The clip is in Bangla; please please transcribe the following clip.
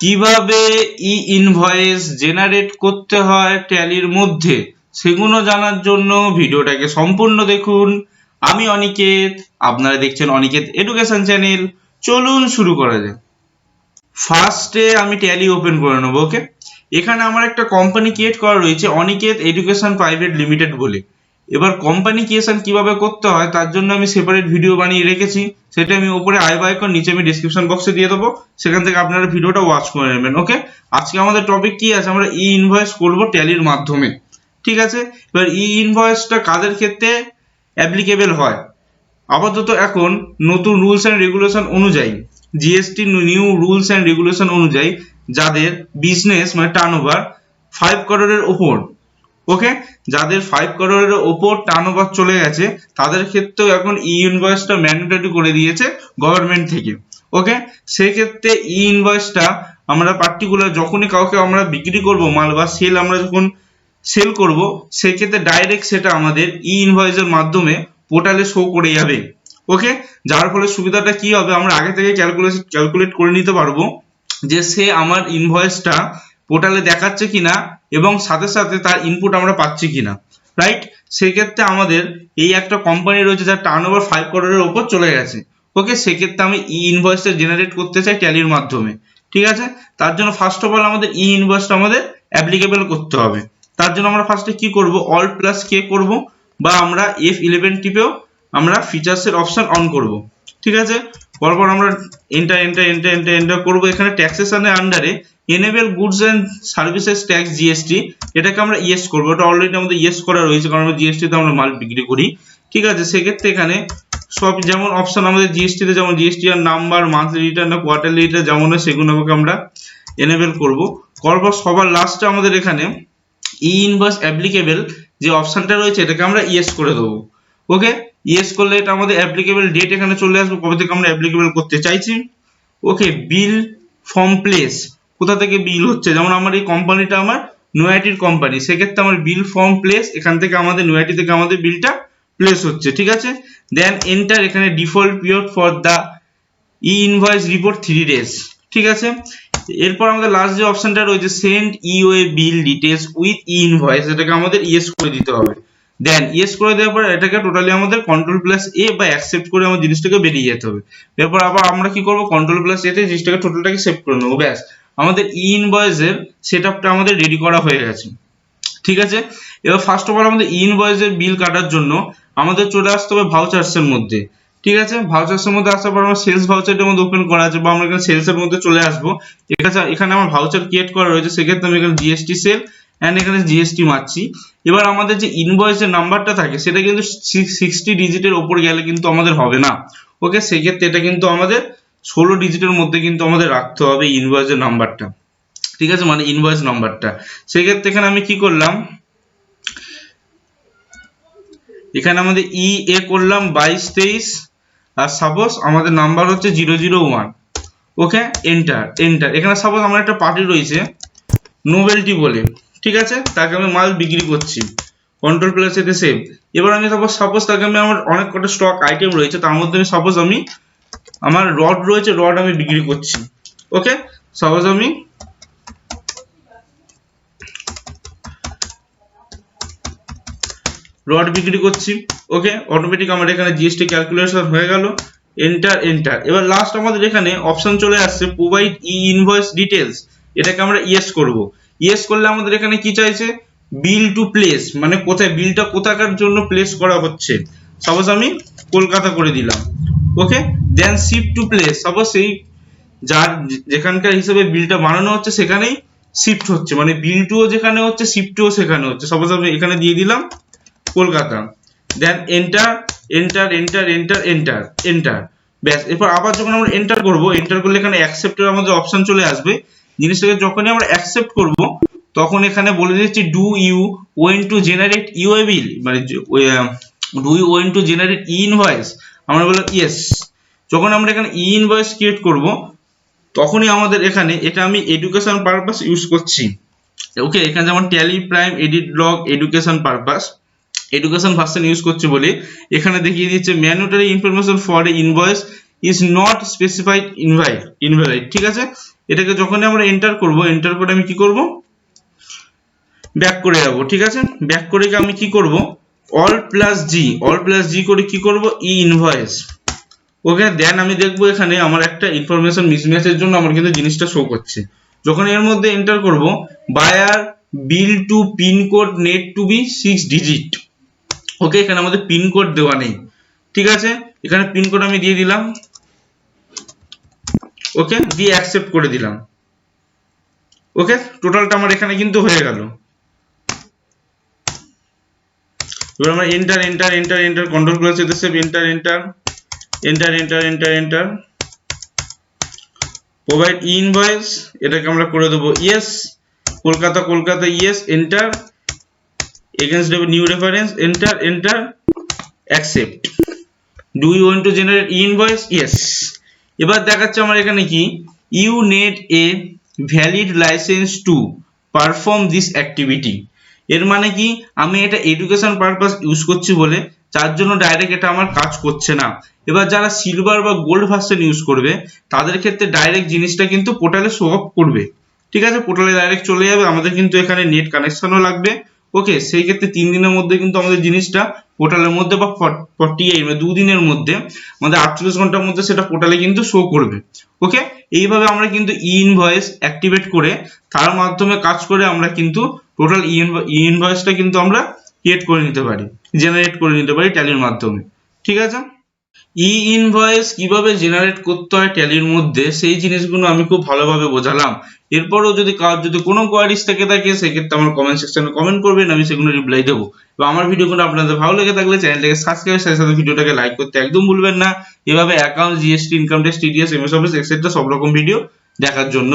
কিভাবে ই ইনভয়েস জেনারেট করতে হয় ট্যালির মধ্যে সেগুলো জানার জন্য ভিডিওটাকে সম্পূর্ণ দেখুন। আমি অনিকেত, আপনারা দেখছেন অনিকেত এডুকেশন চ্যানেল। চলুন শুরু করা যাক। ফার্স্টে আমি ট্যালি ওপেন করে নেব। ওকে, এখানে আমার একটা কোম্পানি ক্রিয়েট করা রয়েছে অনিকেত এডুকেশন প্রাইভেট লিমিটেড বলে। এবার কোম্পানি ক্রিয়েশন কিভাবে করতে হয় তার জন্য আমি সেপারেট ভিডিও বানিয়ে রেখেছি, সেটা আমি উপরে আই বাইকন নিচে আমি ডিসক্রিপশন বক্সে দিয়ে দেবো, সেখান থেকে আপনারা ভিডিওটা ওয়াচ করে নেবেন। ওকে, আজকে আমাদের টপিক কি আছে, আমরা ই ইনভয়েস করবো ট্যালির মাধ্যমে। ঠিক আছে, এবার ই ইনভয়েসটা কাদের ক্ষেত্রে অ্যাপ্লিকেবল হয়? আপাতত এখন নতুন রুলস অ্যান্ড রেগুলেশন অনুযায়ী, GST new rules and regulation অনুযায়ী যাদের বিজনেস মানে টার্নওভার 5 করোড়ের ওপর, ওকে, যাদের 5 করোড়ের ওপর টার্নওভার চলে গেছে তাদের ক্ষেত্রেও এখন ই ইনভয়েসটা ম্যান্ডেটরি করে দিয়েছে গভর্নমেন্ট থেকে। ওকে, সেই ক্ষেত্রে ই ইনভয়েসটা আমরা পার্টিকুলার যখনই কাউকে আমরা বিক্রি করব মাল বা সেল, আমরা যখন সেল করব সেই ক্ষেত্রে ডাইরেক্ট সেটা আমাদের ই ইনভয়েসের মাধ্যমে পোর্টালে শো করে যাবে। ওকে, যার ফলে সুবিধাটা কি হবে, আমরা আগে থেকে ক্যালকুলেট করে নিতে পারবো যে সে আমার ইনভয়েসটা পোর্টালে দেখাচ্ছে কিনা এবং সাথে সাথে তার ইনপুট আমরা পাচ্ছি কিনা। রাইট, সেক্ষেত্রে আমাদের এই একটা কোম্পানি রয়েছে যার টার্নওভার 5 করোড়ের ওপর চলে গেছে। ওকে, সেক্ষেত্রে আমি ই ইনভয়েসটা জেনারেট করতে চাই ট্যালির মাধ্যমে। ঠিক আছে, তার জন্য ফার্স্ট অফ অল আমাদের ই ইনভয়েসটা আমাদের অ্যাপ্লিকেবল করতে হবে। তার জন্য আমরা ফার্স্টে কি করব, অল্ট প্লাস কে করব বা আমরা F11 টিপেও আমরা ফিচার্সের অপশন অন করব। ঠিক আছে, পরপর আমরা এন্টার করব। এখানে ট্যাক্সেশনের আন্ডারে enable goods and services tax GST, এটাকে আমরা ইয়েস করব। এটা অলরেডি আমাদের ইয়েস করা রয়েছে কারণ আমরা জিএসটি তে আমরা মাল বিক্রি করি। ঠিক আছে, সেক্ষেত্রে এখানে সব যেমন অপশন আমাদের জিএসটি তে যেমন GSTR number, monthly return, quarterly return যেমন হয় সেগুলোকে আমরা এনেবল করব। করব সবার লাস্টে আমাদের এখানে ই ইনভয়েস অ্যাপ্লিকেবল যে অপশনটা রয়েছে এটাকে আমরা ইয়েস করে দেবো। ওকে, ইয়েস করলে এটা আমাদের অ্যাপ্লিকেবল ডেট এখানে চলে আসবে কবে থেকে আমরা অ্যাপ্লিকেবল করতে চাইছি। ওকে, বিল ফ্রম প্লেস, কোথা থেকে বিল হচ্ছে, যেমন আমার এই কোম্পানিটা আমার নয়াটির কোম্পানি, সেক্ষেত্রে আমার বিল ফ্রম প্লেস এখান থেকে আমাদের নয়াটি থেকে আমাদের বিলটা প্লেস হচ্ছে। ঠিক আছে, দেন এন্টার, এখানে default period for the e invoice report 3 days। ঠিক আছে, এরপর আমাদের লাস্ট যে অপশনটা রয়েছে send e-way bill details with E invoice, এটাকে আমাদের ইয়েস করে দিতে হবে। দেন ইয়েস করে দেওয়ার পর এটাকে টোটালি আমাদের কন্ট্রোল প্লাস এ বা অ্যাকসেপ্ট করে আমার জিনিসটাকে বেরিয়ে যেতে হবে। এরপর আবার আমরা কি করব, কন্ট্রোল প্লাস এ তে জিনিসটাকে টোটালটাকে সেভ করে নেবো। ব্যাস, আমাদের ই ইনভয়েসের সেটআপটা আমাদের রেডি করা হয়ে গেছে। ঠিক আছে, এবার ফার্স্ট অফ অল আমাদের ই ইনভয়েসের বিল কাটার জন্য আমাদের চলে আসতে হবে ভাউচার্সের মধ্যে। ঠিক আছে, ভাউচার্সের মধ্যে আসার পর আমার সেলস ভাউচারের মধ্যে ওপেন করা আছে বা আমরা এখানে সেলসের মধ্যে চলে আসবো। এখানে আমার ভাউচার ক্রিয়েট করা রয়েছে, সেক্ষেত্রে আমি এখানে জিএসটি সেল এন্ড এখানে জিএসটি মারছি। এবার আমাদের যে ইনভয়েসের নাম্বারটা থাকে সেটা কিন্তু 60 ডিজিটের উপর গেলে কিন্তু আমাদের হবে না। ওকে, সেক্ষেত্রে এটা কিন্তু আমাদের 16 ডিজিটের মধ্যে কিন্তু আমাদের রাখতে হবে ইনভয়েসের নাম্বারটা। ঠিক আছে, মানে ইনভয়েস নাম্বারটা। সেক্ষেত্রে এখানে আমি কি করলাম, এখানে আমাদের ই এ করলাম 2223 আর সাপোজ আমাদের নাম্বার হচ্ছে 001। ওকে, এন্টার। এখানে সাপোজ আমার একটা পার্টি রয়েছে নোবেলটি বলে, ঠিক আছে, তাকে আমি মাল বিক্রি করছি, কন্ট্রোল প্লাস এতে সেভ। এবার আমি সাপোজ তাকে আমি আমার অনেক কটা স্টক আইটেম রয়েছে তার মধ্যে আমি সাপোজ আমি আমার রড রয়েছে, রড আমি বিক্রি করছি। ওকে, সাপোজ আমি রড বিক্রি করছি। ওকে, অটোমেটিক আমার এখানে জিএসটি ক্যালকুলেশন হয়ে গেল। এন্টার। এবার লাস্ট আমাদের এখানে অপশন চলে আসছে প্রোভাইড ই ইনভয়েস ডিটেলস, এটাকে আমরা ইয়েস করব। ইয়েস করলে আমাদের এখানে কি চাইছে, বিল টু প্লেস, মানে কোথায় বিলটা কোথাকার জন্য প্লেস করা হচ্ছে। সাপোজ আমি কলকাতা করে দিলাম। ওকে, দেন শিফট টু প্লেস, সাপোজ সেই যার যেখানকার হিসেবে বিলটা বানানো হচ্ছে সেখানেই শিফট হচ্ছে, মানে বিল টুও যেখানে হচ্ছে শিফট টুও সেখানে হচ্ছে। সাপোজ আমি এখানে দিয়ে দিলাম কলকাতা। দেন এন্টার। ব্যাস, এরপর আবার যখন আমরা এন্টার করব, এন্টার করলে এখানে অ্যাকসেপ্টের আমাদের অপশন চলে আসবে। জিনিসটাকে যখনই আমরা অ্যাকসেপ্ট করব তখন এখানে বলে দিচ্ছি do you went to generate e-way bill, মানে do you went to generate E invoice, আমরা বললাম ইয়েস। যখন আমরা এখানে ই ইনভয়েস ক্রিয়েট করব তখনই আমাদের এখানে এটা আমি এডুকেশন পারপাস ইউজ করছি। ওকে, এখানে যেমন tally prime edit block education purpose, education version use করছে বলে এখানে দেখিয়ে দিচ্ছে mandatory information for a invoice is not specified invalid. ঠিক আছে, এটাকে যখনই আমরা এন্টার করব, এন্টার করে আমি কি করব, ব্যাক করে যাব। ঠিক আছে, ব্যাক করে আমি কি করব, অল প্লাস জি করে কি করব, ই ইনভয়েস। ওকে, দেন আমি দেখবো এখানে আমার একটা ইনফরমেশন মিসম্যাচের জন্য আমার কিন্তু জিনিসটা শো করছে। যখন এর মধ্যে এন্টার করব, buyer bill to pin code net to be 6 digit. Okay, এখানে আমাদের পিন কোড দেওয়া নেই। ঠিক আছে, এখানে পিন কোড আমি দিয়ে দিলাম। ওকে, দিয়ে অ্যাকসেপ্ট করে দিলাম। ওকে, টোটালটা আমার এখানে কিন্তু হয়ে গেল। এবার আমরা enter enter enter enter control plus save enter enter enter enter enter enter provide E invoice, এটাকে আমরা করে দেবো yes, Kolkata Kolkata yes, enter, against new reference, enter enter, accept. Do you want to generate E invoice? Yes. এবার দেখাচ্ছে আমার এখানে কি, you need a valid licence to perform this activity. এর মানে কি, আমি এটা এডুকেশন পারপাস ইউজ করছি বলে যার জন্য ডাইরেক্ট এটা আমার কাজ করছে না। এবার যারা সিলভার বা গোল্ড ভার্সন ইউজ করবে তাদের ক্ষেত্রে ডাইরেক্ট জিনিসটা কিন্তু পোর্টালে শো অফ করবে। ঠিক আছে, পোর্টালে ডাইরেক্ট চলে যাবে। আমাদের কিন্তু এখানে নেট কানেকশনও লাগবে। ওকে, সেই ক্ষেত্রে 3 দিনের মধ্যে কিন্তু আমাদের জিনিসটা পোর্টালের মধ্যে বা 48 মানে 2 দিনের মধ্যে, আমাদের 48 ঘন্টার মধ্যে সেটা পোর্টালে কিন্তু শো করবে। ওকে, এইভাবে আমরা কিন্তু ই ইনভয়েস অ্যাক্টিভেট করে তার মাধ্যমে কাজ করে আমরা কিন্তু টোটাল ই ইনভয়েসটা কিন্তু আমরা ক্রিয়েট করে নিতে পারি, জেনারেট করে নিতে পারি ট্যালির মাধ্যমে। ঠিক আছে, ই ইনভয়েস কিভাবে জেনারেট করতে হয় ট্যালির মধ্যে সেই জিনিসগুলো আমি খুব ভালোভাবে বোঝালাম। এরপরও যদি কারোর যদি কোনো কোয়ারিজ থেকে থাকে সেক্ষেত্রে আমার কমেন্ট সেকশনে কমেন্ট করবেন, আমি সেগুলো রিপ্লাই দেবো। এবং আমার ভিডিওগুলো আপনাদের ভালো লেগে থাকলে চ্যানেলটাকে সাবস্ক্রাইব, সাথে সাথে ভিডিওটাকে লাইক করতে একদম ভুলবেন না। এভাবে account, GST, income tax, TDS, MS office etcetera সব রকম ভিডিও দেখার জন্য।